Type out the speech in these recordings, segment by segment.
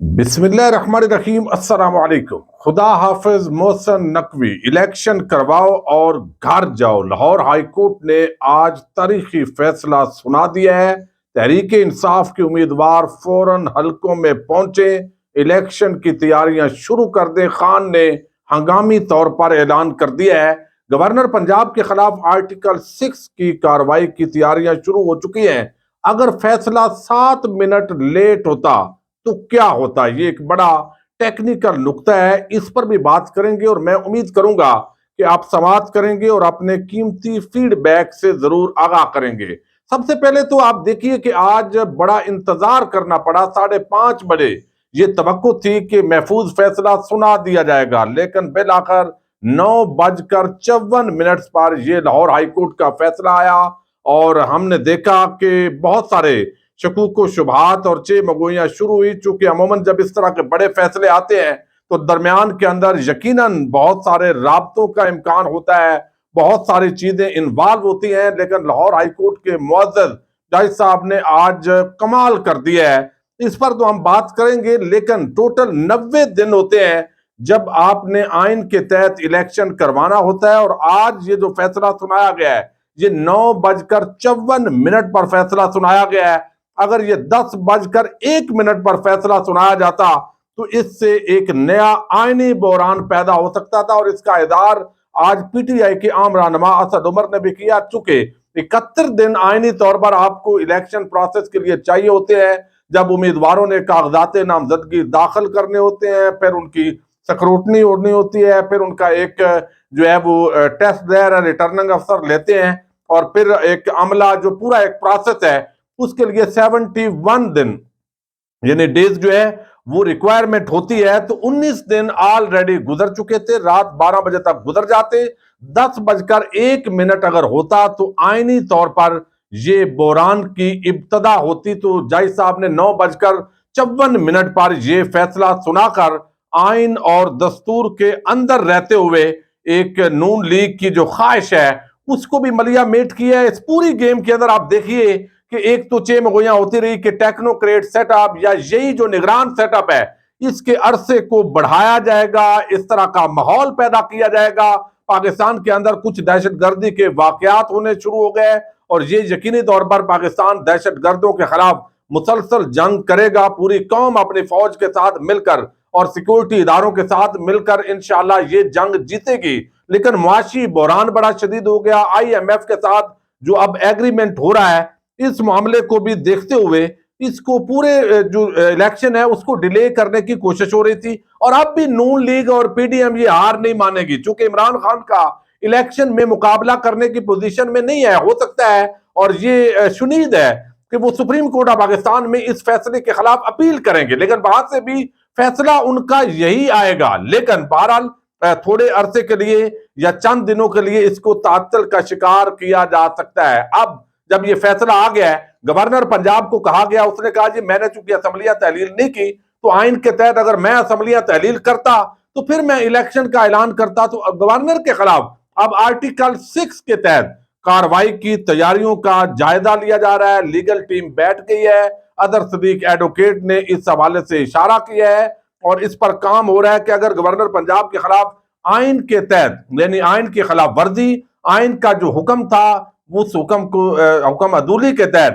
بسم اللہ الرحمن الرحیم۔ السلام علیکم۔ خدا حافظ محسن نقوی، الیکشن کرواؤ اور گھر جاؤ۔ لاہور ہائی کورٹ نے آج تاریخی فیصلہ سنا دیا ہے۔ تحریک انصاف کے امیدوار فوراً حلقوں میں پہنچے، الیکشن کی تیاریاں شروع کر دیں۔ خان نے ہنگامی طور پر اعلان کر دیا ہے گورنر پنجاب کے خلاف آرٹیکل 6 کی کارروائی کی تیاریاں شروع ہو چکی ہیں۔ اگر فیصلہ 7 منٹ لیٹ ہوتا تو کیا ہوتا؟ یہ ایک بڑا ٹیکنیکل نقطہ ہے، اس پر بھی بات کریں گے اور میں امید کروں گا کہ آپ سماعت کریں گے اور اپنے قیمتی فیڈ بیک سے ضرور آگاہ کریں گے۔ سب سے پہلے تو آپ دیکھیے کہ آج بڑا انتظار کرنا پڑا، 5:30 بجے یہ توقع تھی کہ محفوظ فیصلہ سنا دیا جائے گا، لیکن بالآخر 9:54 پر یہ لاہور ہائی کورٹ کا فیصلہ آیا اور ہم نے دیکھا کہ بہت سارے شکوک و شبہات اور چہ مگوئیاں شروع ہوئی، چونکہ عموماً جب اس طرح کے بڑے فیصلے آتے ہیں تو درمیان کے اندر یقیناً بہت سارے رابطوں کا امکان ہوتا ہے، بہت ساری چیزیں انوالو ہوتی ہیں، لیکن لاہور ہائی کورٹ کے معزز جج صاحب نے آج کمال کر دیا ہے۔ اس پر تو ہم بات کریں گے، لیکن ٹوٹل 90 دن ہوتے ہیں جب آپ نے آئین کے تحت الیکشن کروانا ہوتا ہے، اور آج یہ جو فیصلہ سنایا گیا ہے یہ 9:54 پر فیصلہ سنایا گیا ہے۔ اگر یہ 10:01 پر فیصلہ سنایا جاتا تو اس سے ایک نیا آئینی بحران پیدا ہو سکتا تھا، اور اس کا اظہار آج پی ٹی آئی کے عام رہنما اسد عمر نے بھی کیا، چونکہ 71 دن آئینی طور پر آپ کو الیکشن پروسیس کے لیے چاہیے ہوتے ہیں، جب امیدواروں نے کاغذات نامزدگی داخل کرنے ہوتے ہیں، پھر ان کی سکروٹنی اڑنی ہوتی ہے، پھر ان کا ایک جو ہے وہ ٹیسٹ دائر ریٹرننگ افسر لیتے ہیں، اور پھر ایک عملہ جو پورا ایک پروسیس ہے اس کے لیے 71 دن یعنی ڈیز جو ہے وہ ریکوائرمنٹ ہوتی ہے۔ تو 19 دن آلریڈی گزر چکے تھے، رات 12 بجے تک گزر جاتے، 10:01 اگر ہوتا تو آئینی طور پر یہ بحران کی ابتدا ہوتی۔ تو جج صاحب نے 9:54 پر یہ فیصلہ سنا کر آئین اور دستور کے اندر رہتے ہوئے ایک نون لیگ کی جو خواہش ہے اس کو بھی ملیا میٹ کیا ہے۔ اس پوری گیم کے اندر آپ دیکھیے کہ ایک تو چہ مگویاں ہوتی رہی کہ ٹیکنوکریٹ سیٹ اپ یا یہی جو نگران سیٹ اپ ہے اس کے عرصے کو بڑھایا جائے گا، اس طرح کا ماحول پیدا کیا جائے گا۔ پاکستان کے اندر کچھ دہشت گردی کے واقعات ہونے شروع ہو گئے، اور یہ یقینی طور پر پاکستان دہشت گردوں کے خلاف مسلسل جنگ کرے گا، پوری قوم اپنی فوج کے ساتھ مل کر اور سیکورٹی اداروں کے ساتھ مل کر انشاءاللہ یہ جنگ جیتے گی۔ لیکن معاشی بحران بڑا شدید ہو گیا، آئی ایم ایف کے ساتھ جو اب ایگریمنٹ ہو رہا ہے اس معاملے کو بھی دیکھتے ہوئے اس کو پورے جو الیکشن ہے اس کو ڈیلے کرنے کی کوشش ہو رہی تھی، اور اب بھی نون لیگ اور پی ڈی ایم یہ ہار نہیں مانے گی، چونکہ عمران خان کا الیکشن میں مقابلہ کرنے کی پوزیشن میں نہیں ہے۔ ہو سکتا ہے اور یہ شنید ہے کہ وہ سپریم کورٹ آف پاکستان میں اس فیصلے کے خلاف اپیل کریں گے، لیکن وہاں سے بھی فیصلہ ان کا یہی آئے گا۔ لیکن بہرحال تھوڑے عرصے کے لیے یا چند دنوں کے لیے اس کو تعطل کا شکار کیا جا سکتا ہے۔ اب جب یہ فیصلہ آ گیا ہے، گورنر پنجاب کو کہا گیا، اس نے کہا جی میں نے چونکہ اسمبلیاں تحلیل نہیں کی تو آئین کے تحت اگر میں اسمبلیاں تحلیل کرتا تو پھر میں الیکشن کا اعلان کرتا۔ تو گورنر کے خلاف اب آرٹیکل 6 کے تحت کارروائی کی تیاریوں کا جائزہ لیا جا رہا ہے۔ لیگل ٹیم بیٹھ گئی ہے، اظہر صدیق ایڈوکیٹ نے اس حوالے سے اشارہ کیا ہے اور اس پر کام ہو رہا ہے کہ اگر گورنر پنجاب کے خلاف آئین کے تحت یعنی آئین کی خلاف ورزی، آئین کا جو حکم تھا اس حکم کو حکم عدولی کے تحت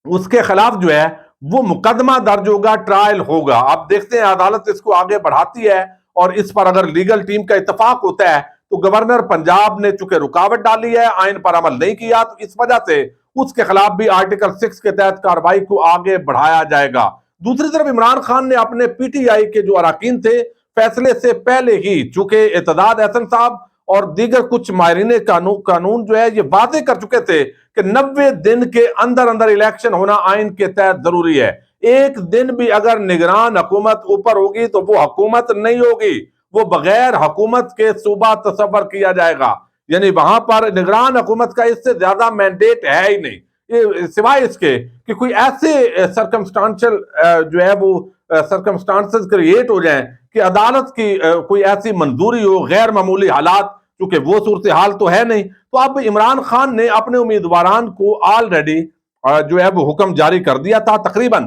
اس کے خلاف جو ہے وہ مقدمہ درج ہوگا، ٹرائل ہوگا۔ اب دیکھتے ہیں عدالت اس کو آگے بڑھاتی ہے، اور اس پر اگر لیگل ٹیم کا اتفاق ہوتا ہے تو گورنر پنجاب نے چونکہ رکاوٹ ڈالی ہے، آئین پر عمل نہیں کیا، تو اس وجہ سے اس کے خلاف بھی آرٹیکل 6 کے تحت کارروائی کو آگے بڑھایا جائے گا۔ دوسری طرف عمران خان نے اپنے پی ٹی آئی کے جو اراکین تھے فیصلے سے پہلے ہی، چونکہ اعتداد احسن صاحب اور دیگر کچھ ماہرین قانون جو ہے یہ واضح کر چکے تھے کہ 90 دن کے اندر اندر الیکشن ہونا آئین کے تحت ضروری ہے۔ ایک دن بھی اگر نگران حکومت اوپر ہوگی تو وہ حکومت نہیں ہوگی، وہ بغیر حکومت کے صوبہ تصور کیا جائے گا، یعنی وہاں پر نگران حکومت کا اس سے زیادہ مینڈیٹ ہے ہی نہیں، سوائے اس کے کہ کوئی ایسے سرکمسٹانشل جو ہے وہ سرکمسٹانسز کریٹ ہو جائیں کہ عدالت کی کوئی ایسی منظوری ہو، غیر معمولی حالات، کیونکہ وہ صورتحال تو ہے نہیں۔ تو اب عمران خان نے اپنے امیدواران کو آلریڈی جو ہے وہ حکم جاری کر دیا تھا، تقریباً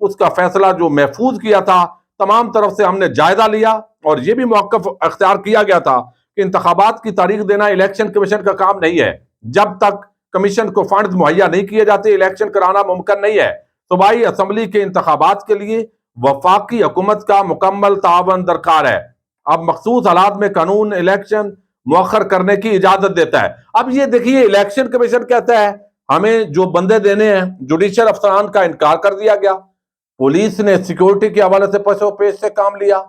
اس کا فیصلہ جو محفوظ کیا تھا تمام طرف سے ہم نے جائزہ لیا اور یہ بھی موقف اختیار کیا گیا تھا کہ انتخابات کی تاریخ دینا الیکشن کمیشن کا کام نہیں ہے. جب تک کمیشن کو فنڈز مہیا نہیں کیے جاتے الیکشن کرانا ممکن نہیں ہے. صوبائی اسمبلی کے انتخابات کے لیے وفاقی حکومت کا مکمل تعاون درکار ہے. اب مخصوص حالات میں قانون الیکشن مؤخر کرنے کی اجازت دیتا ہے. اب یہ دیکھیے الیکشن کمیشن کہتا ہے ہمیں جو بندے دینے ہیں جوڈیشل افسران کا انکار کر دیا گیا. پولیس نے سیکیورٹی کے حوالے سے پس و پیش سے کام لیا.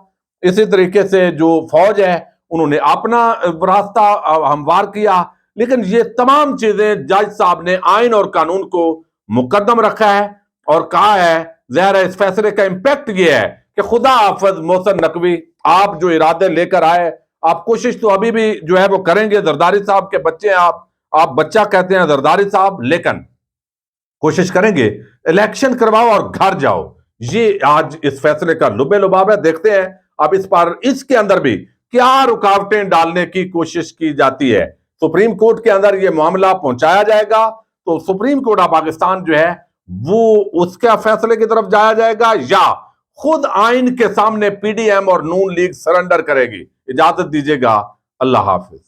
اسی طریقے سے جو فوج ہے انہوں نے اپنا راستہ ہموار کیا. لیکن یہ تمام چیزیں جج صاحب نے آئین اور قانون کو مقدم رکھا ہے اور کہا ہے ظاہر ہے اس فیصلے کا امپیکٹ یہ ہے کہ خدا حافظ محسن نقوی، آپ جو ارادے لے کر آئے آپ کوشش تو ابھی بھی جو ہے وہ کریں گے. زرداری صاحب کے بچے ہیں آپ بچہ کہتے ہیں زرداری صاحب، لیکن کوشش کریں گے الیکشن کرواؤ اور گھر جاؤ. یہ آج اس فیصلے کا لبے لباب ہے. دیکھتے ہیں اب اس کے اندر بھی کیا رکاوٹیں ڈالنے کی کوشش کی جاتی ہے. سپریم کورٹ کے اندر یہ معاملہ پہنچایا جائے گا تو سپریم کورٹ آف پاکستان جو ہے وہ اس کے فیصلے کی طرف جایا جائے گا یا خود آئین کے سامنے پی ڈی ایم اور نون لیگ سرنڈر کرے گی. اجازت دیجیے گا. اللہ حافظ.